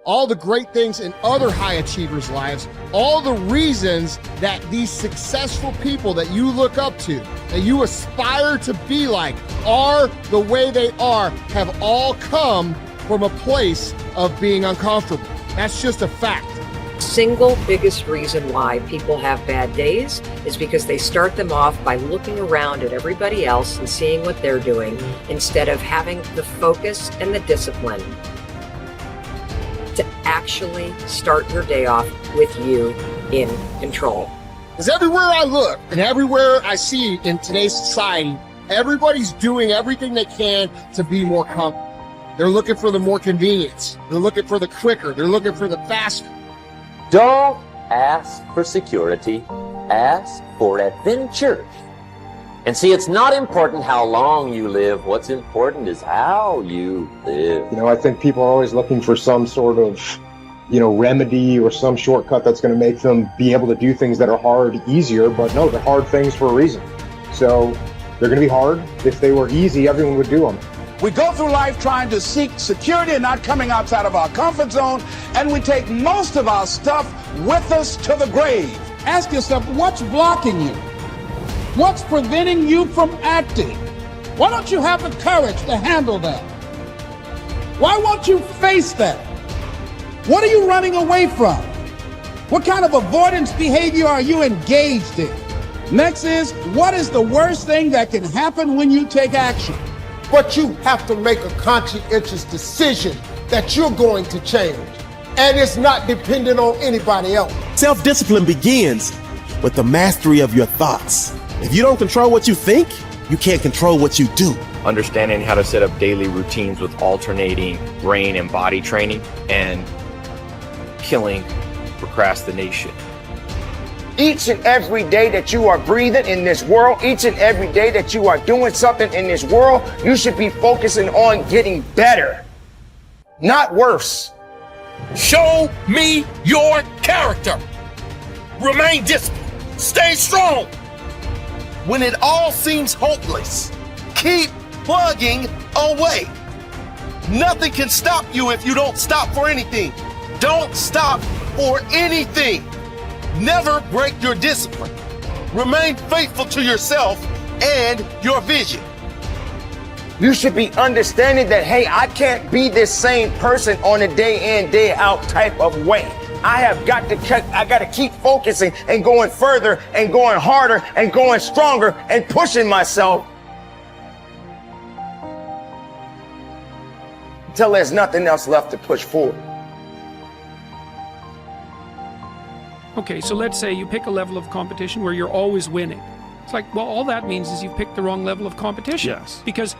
all the great things in other high achievers' lives, all the reasons that these successful people that you look up to, that you aspire to be like, are the way they are, have all come from a place of being uncomfortable. That's just a fact. Single biggest reason why people have bad days is because they start them off by looking around at everybody else and seeing what they're doing instead of having the focus and the discipline to actually start your day off with you in control. Because everywhere I look and everywhere I see in today's society, everybody's doing everything they can to be more comfortable. They're looking for the more convenience. They're looking for the quicker. They're looking for the faster. Don't ask for security, ask for adventure. And see, it's not important how long you live. What's important is how you live. You know, I think people are always looking for some sort of, remedy or some shortcut that's going to make them be able to do things that are hard easier. But no, they're hard things for a reason. So they're going to be hard. If they were easy, everyone would do them. We go through life trying to seek security and not coming outside of our comfort zone, and we take most of our stuff with us to the grave. Ask yourself, what's blocking you? What's preventing you from acting? Why don't you have the courage to handle that? Why won't you face that? What are you running away from? What kind of avoidance behavior are you engaged in? Next is, what is the worst thing that can happen when you take action? But you have to make a conscientious decision that you're going to change. And it's not dependent on anybody else. Self-discipline begins with the mastery of your thoughts. If you don't control what you think, you can't control what you do. Understanding how to set up daily routines with alternating brain and body training and killing procrastination. Each and every day that you are breathing in this world, each and every day that you are doing something in this world, you should be focusing on getting better, not worse. Show me your character. Remain disciplined. Stay strong. When it all seems hopeless, keep plugging away. Nothing can stop you if you don't stop for anything. Don't stop for anything. Never break your discipline. Remain faithful to yourself and your vision. You should be understanding that, hey, I can't be this same person on a day in, day out type of way. I got to keep focusing and going further and going harder and going stronger and pushing myself until there's nothing else left to push forward. Okay, so let's say you pick a level of competition where you're always winning. It's like, well, all that means is you've picked the wrong level of competition. Yes. Because,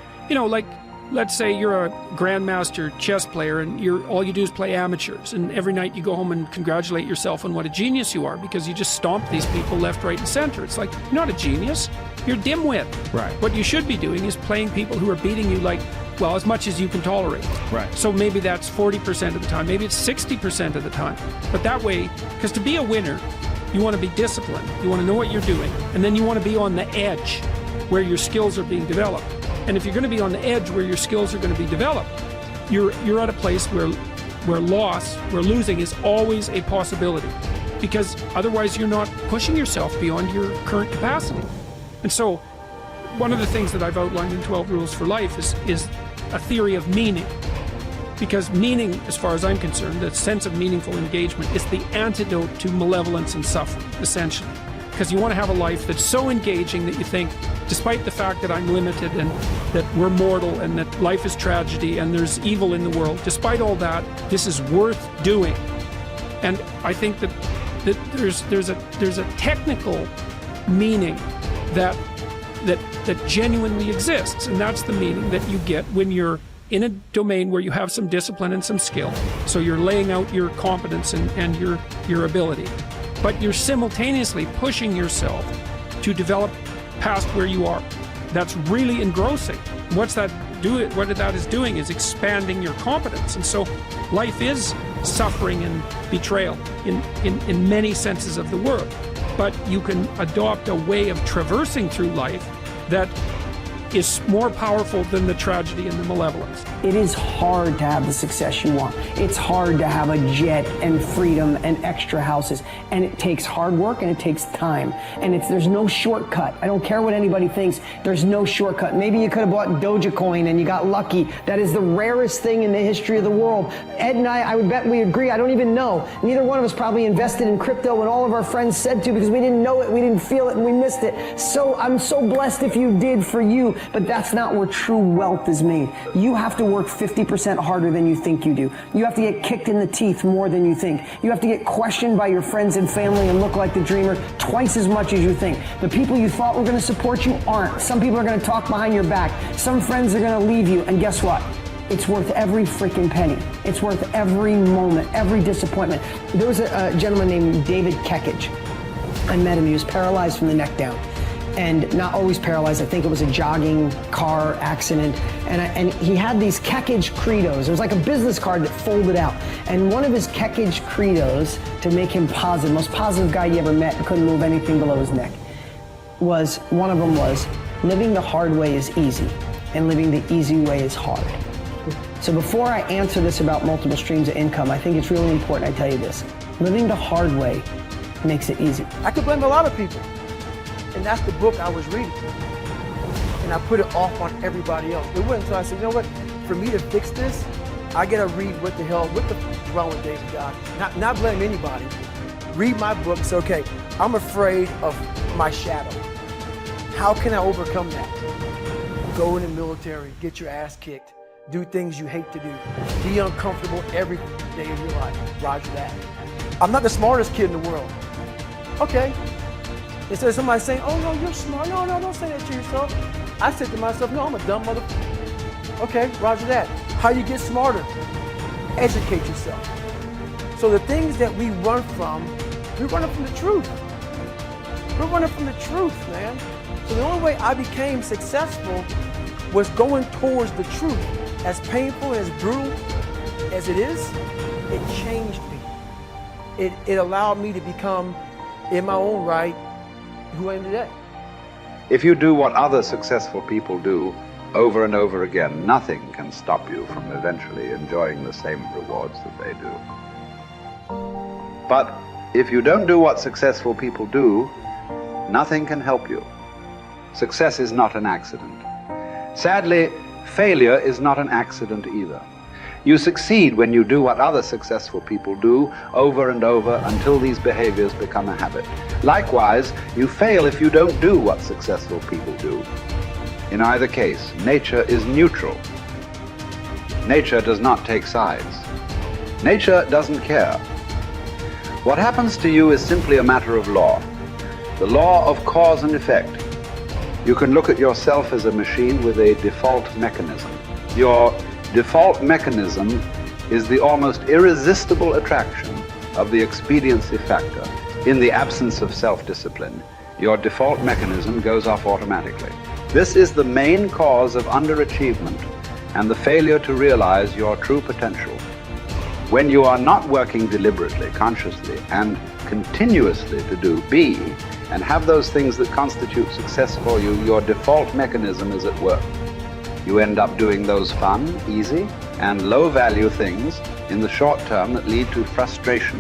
let's say you're a grandmaster chess player and all you do is play amateurs, and every night you go home and congratulate yourself on what a genius you are because you just stomped these people left, right, and center. It's like, you're not a genius, you're dimwit. Right. What you should be doing is playing people who are beating you as much as you can tolerate. Right. So maybe that's 40% of the time, maybe it's 60% of the time. But that way, because to be a winner, you want to be disciplined, you want to know what you're doing, and then you want to be on the edge where your skills are being developed. And if you're going to be on the edge where your skills are going to be developed, you're at a place where losing is always a possibility, because otherwise you're not pushing yourself beyond your current capacity. And so one of the things that I've outlined in 12 Rules for Life is a theory of meaning. Because meaning, as far as I'm concerned, the sense of meaningful engagement is the antidote to malevolence and suffering, essentially. Because you want to have a life that's so engaging that you think, despite the fact that I'm limited and that we're mortal and that life is tragedy and there's evil in the world, despite all that, this is worth doing. And I think that there's a technical meaning that genuinely exists, and that's the meaning that you get when you're in a domain where you have some discipline and some skill. So you're laying out your competence and your ability, but you're simultaneously pushing yourself to develop past where you are. That's really engrossing. What that is doing is expanding your competence. And so life is suffering and betrayal in many senses of the word. But you can adopt a way of traversing through life that is more powerful than the tragedy and the malevolence. It is hard to have the success you want. It's hard to have a jet and freedom and extra houses. And it takes hard work and it takes time. And there's no shortcut. I don't care what anybody thinks. There's no shortcut. Maybe you could have bought Dogecoin and you got lucky. That is the rarest thing in the history of the world. Ed and I would bet we agree. I don't even know. Neither one of us probably invested in crypto when all of our friends said to, because we didn't know it, we didn't feel it, and we missed it. So I'm so blessed if you did for you, but that's not where true wealth is made. You have to work 50% harder than you think you do. You have to get kicked in the teeth more than you think. You have to get questioned by your friends and family and look like the dreamer twice as much as you think. The people you thought were going to support you aren't. Some people are going to talk behind your back. Some friends are going to leave you, and guess what? It's worth every freaking penny. It's worth every moment, every disappointment. There was a gentleman named David Kekich. I met him. He was paralyzed from the neck down. And not always paralyzed. I think it was a jogging car accident. And he had these Kekich credos. It was like a business card that folded out. And one of his Kekich credos, to make him positive, most positive guy you ever met, couldn't move anything below his neck, one of them was, living the hard way is easy, and living the easy way is hard. So before I answer this about multiple streams of income, I think it's really important I tell you this. Living the hard way makes it easy. I could blame a lot of people. And that's the book I was reading. And I put it off on everybody else. It wasn't until I said, you know what, for me to fix this, I gotta read what the f is wrong with David Goggins. Not blame anybody. Read my book and say, okay, I'm afraid of my shadow. How can I overcome that? Go in the military, get your ass kicked, do things you hate to do, be uncomfortable every day of your life. Roger that. I'm not the smartest kid in the world. Okay. Instead of somebody saying, oh no, you're smart. No, don't say that to yourself. I said to myself, no, I'm a dumb motherfucker. Okay, roger that. How you get smarter? Educate yourself. So the things that we run from, we're running from the truth. We're running from the truth, man. So the only way I became successful was going towards the truth. As painful and as brutal as it is, it changed me. It allowed me to become, in my own right, who I am today. If you do what other successful people do over and over again, nothing can stop you from eventually enjoying the same rewards that they do. But if you don't do what successful people do, nothing can help you. Success is not an accident. Sadly, failure is not an accident either. You succeed when you do what other successful people do over and over until these behaviors become a habit. Likewise, you fail if you don't do what successful people do. In either case, nature is neutral. Nature does not take sides. Nature doesn't care. What happens to you is simply a matter of law. The law of cause and effect. You can look at yourself as a machine with a default mechanism. Your default mechanism is the almost irresistible attraction of the expediency factor. In the absence of self-discipline, your default mechanism goes off automatically. This is the main cause of underachievement and the failure to realize your true potential. When you are not working deliberately, consciously, and continuously to be and have those things that constitute success for you, your default mechanism is at work. You end up doing those fun, easy, and low-value things in the short term that lead to frustration,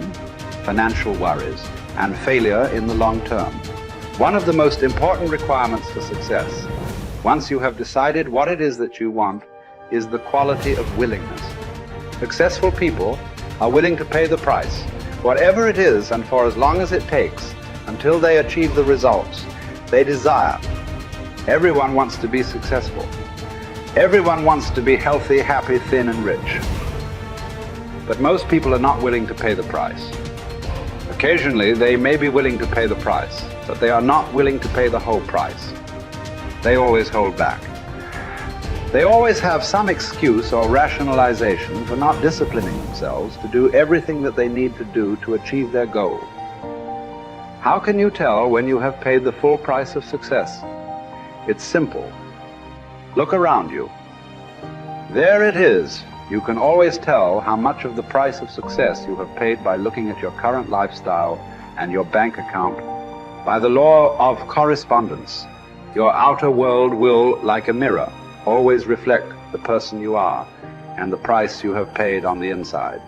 financial worries, and failure in the long term. One of the most important requirements for success, once you have decided what it is that you want, is the quality of willingness. Successful people are willing to pay the price, whatever it is and for as long as it takes, until they achieve the results they desire. Everyone wants to be successful. Everyone wants to be healthy, happy, thin, and rich. But most people are not willing to pay the price. Occasionally, they may be willing to pay the price, but they are not willing to pay the whole price. They always hold back. They always have some excuse or rationalization for not disciplining themselves to do everything that they need to do to achieve their goal. How can you tell when you have paid the full price of success? It's simple. Look around you. There it is. You can always tell how much of the price of success you have paid by looking at your current lifestyle and your bank account. By the law of correspondence, Your outer world will, like a mirror, always reflect the person you are and the price you have paid on the inside.